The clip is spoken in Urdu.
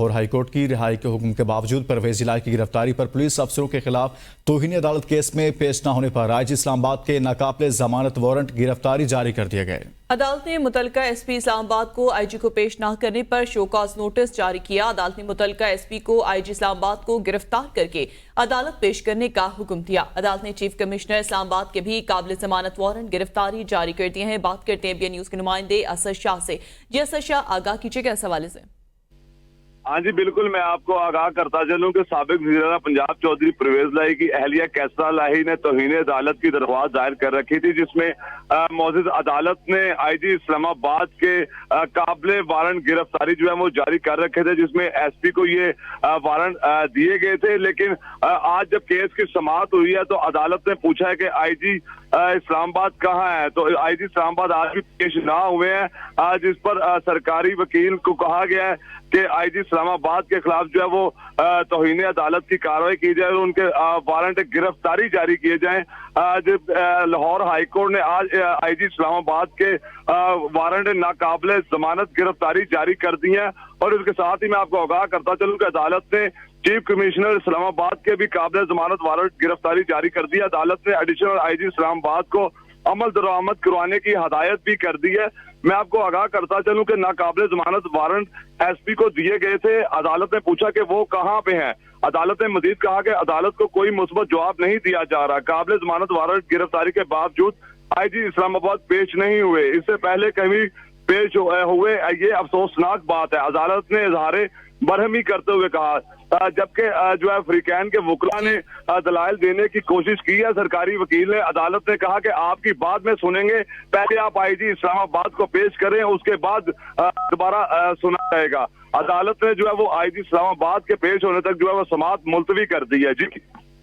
اور ہائی کورٹ کی رہائی کے حکم کے باوجود پرویز الہی کی گرفتاری پر پولیس افسروں کے خلاف توہین عدالت کیس میں پیش نہ ہونے پر آئی جی اسلام آباد کے ناقابل ضمانت وارنٹ گرفتاری جاری کر دیے گئے۔ عدالت نے متعلقہ ایس پی اسلام آباد کو آئی جی کو پیش نہ کرنے پر شو کاز نوٹس جاری کیا۔ عدالت نے متعلقہ ایس پی کو آئی جی اسلام آباد کو گرفتار کر کے عدالت پیش کرنے کا حکم دیا۔ عدالت نے چیف کمشنر اسلام آباد کے بھی قابل ضمانت وارنٹ گرفتاری جاری کر دیے ہیں۔ بات کرتے ہیں بی این نیوز کے نمائندے اسد شاہ سے۔ جی اسد شاہ، آگاہ کیجیے گا اس حوالے سے۔ ہاں جی بالکل، میں آپ کو آگاہ کرتا چلوں کہ سابق وزیر اعلیٰ پنجاب چودھری پرویز الہی کی اہلیہ کیسرا الہی نے توہین عدالت کی درخواست دائر کر رکھی تھی، جس میں معزز عدالت نے آئی جی اسلام آباد کے قابل وارنٹ گرفتاری جو ہے وہ جاری کر رکھے تھے، جس میں ایس پی کو یہ وارنٹ دیے گئے تھے۔ لیکن آج جب کیس کی سماعت ہوئی ہے تو عدالت نے پوچھا ہے کہ آئی جی اسلام آباد کہاں ہے، تو آئی جی اسلام آباد آج بھی پیش نہ ہوئے ہیں، جس پر سرکاری وکیل کو کہا گیا ہے کہ آئی جی اسلام آباد کے خلاف جو ہے وہ توہین عدالت کی کارروائی کی جائے اور ان کے وارنٹ گرفتاری جاری کیے جائیں۔ لاہور ہائی کورٹ نے آج آئی جی اسلام آباد کے وارنٹ ناقابل ضمانت گرفتاری جاری کر دی ہیں، اور اس کے ساتھ ہی میں آپ کو آگاہ کرتا چلوں کہ عدالت نے چیف کمشنر اسلام آباد کے بھی قابل ضمانت وارنٹ گرفتاری جاری کر دی ہے۔ عدالت نے ایڈیشنل آئی جی اسلام آباد کو عمل درآمد کروانے کی ہدایت بھی کر دی ہے۔ میں آپ کو آگاہ کرتا چلوں کہ ناقابل ضمانت وارنٹ ایس پی کو دیے گئے تھے۔ عدالت نے پوچھا کہ وہ کہاں پہ ہیں۔ عدالت نے مزید کہا کہ عدالت کو کوئی مثبت جواب نہیں دیا جا رہا۔ قابل ضمانت وارنٹ گرفتاری کے باوجود آئی جی اسلام آباد پیش نہیں ہوئے، اس سے پہلے کبھی پیش ہوئے، یہ افسوسناک بات ہے۔ عدالت نے اظہار برہمی کرتے ہوئے کہا، جبکہ جو ہے فریقین کے وکلاء نے دلائل دینے کی کوشش کی ہے، سرکاری وکیل نے، عدالت نے کہا کہ آپ کی بات میں سنیں گے، پہلے آپ آئی جی اسلام آباد کو پیش کریں، اس کے بعد دوبارہ سنا جائے گا۔ عدالت نے جو ہے وہ آئی جی اسلام آباد کے پیش ہونے تک جو ہے وہ سماعت ملتوی کر دی ہے۔ جی